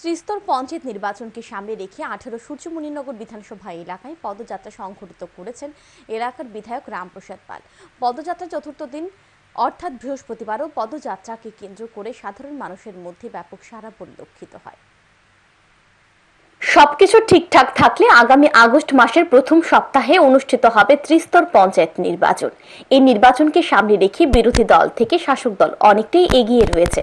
ত্রিস্তর পঞ্চায়েত নির্বাচনকে সামনে রেখে 18 সূর্যমণিনগর বিধানসভা এলাকায় পদযাত্রা সংঘটিত করেছেন এলাকার বিধায়ক রামপ্রসাদ পাল। পদযাত্রা চতুর্থ দিন অর্থাৎ বৃহস্পতিবারও পদযাত্রাকে কেন্দ্র করে সাধারণ মানুষের মধ্যে ব্যাপক সাড়া পরিলক্ষিত হয়। সবকিছু ঠিকঠাক থাকলে আগামী আগস্ট মাসের প্রথম সপ্তাহে অনুষ্ঠিত হবে ত্রিস্তর পঞ্চায়েত নির্বাচন। এই নির্বাচনকে সামনে রেখে বিরোধী দল থেকে শাসক দল অনেকটাই এগিয়ে রয়েছে।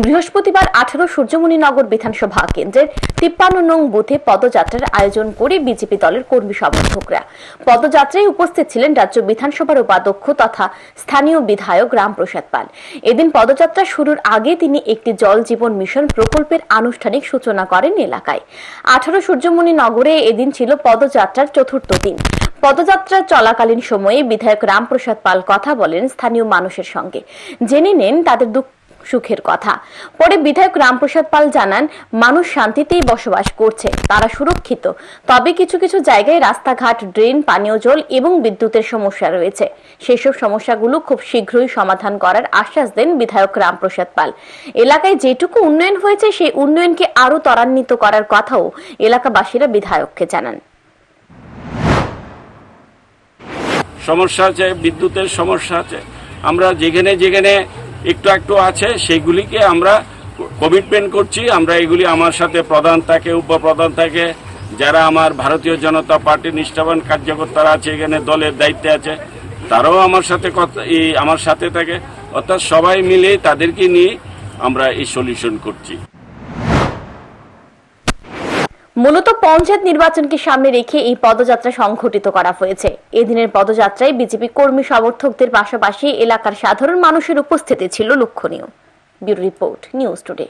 বৃহস্পতিবার 18 সূর্যমণিনগর বিধানসভা কেন্দ্রের 53 নং বুথে পদযাত্রার আয়োজন করে বিজেপি দলের কর্মী সমর্থকরা। পদযাত্রায় উপস্থিত ছিলেন রাজ্য বিধানসভার উপাধ্যক্ষ তথা স্থানীয় বিধায়ক রামপ্রসাদ পাল। এদিন পদযাত্রা শুরুর আগে তিনি একটি জল জীবন মিশন প্রকল্পের আনুষ্ঠানিক সূচনা করেন এলাকায়। 18 সূর্যমণিনগরে এদিন ছিল পদযাত্রার চতুর্থ দিন। পদযাত্রা চলাকালীন সময়ে বিধায়ক রামপ্রসাদ পাল কথা বলেন স্থানীয় মানুষের সঙ্গে, জেনে নেন তাদের দুঃখ সুখের কথা। পরে বিধায়ক রামপ্রসাদ পাল জানান, মানুষ শান্তিতেই বসবাস করছে, তারা সুরক্ষিত। তবে কিছু কিছু জায়গায় রাস্তাঘাট, ড্রেন, পানীয় জল এবং বিদ্যুতের সমস্যা রয়েছে। সেসব সমস্যাগুলো খুব শীঘ্রই সমাধান করার আশ্বাস দেন বিধায়ক রামপ্রসাদ পাল। এলাকায় যেটুকু উন্নয়ন হয়েছে সেই উন্নয়নকে আরো ত্বরান্বিত করার কথাও এলাকাবাসীরা বিধায়ককে জানান। সমস্যা আছে, বিদ্যুতের সমস্যা আছে, আমরা যেখানে যেখানে একটু আছে সেইগুলিকে আমরা কমিটমেন্ট করছি। আমরা এগুলি আমার সাথে প্রধান থাকে, উপপ্রধান থাকে, যারা আমার ভারতীয় জনতা পার্টির নিষ্ঠাবান কার্যকর্তারা আছে, এখানে দলের দায়িত্বে আছে, তারাও আমার সাথে থাকে। অর্থাৎ সবাই মিলে তাদেরকে নিয়ে আমরা এই সলিউশন করছি। মূলত পঞ্চায়েত নির্বাচনকে সামনে রেখে এই পদযাত্রা সংঘটিত করা হয়েছে। এদিনের পদযাত্রায় বিজেপি কর্মী সমর্থকদের পাশাপাশি এলাকার সাধারণ মানুষের উপস্থিতি ছিল লক্ষণীয়। Bureau report, news today.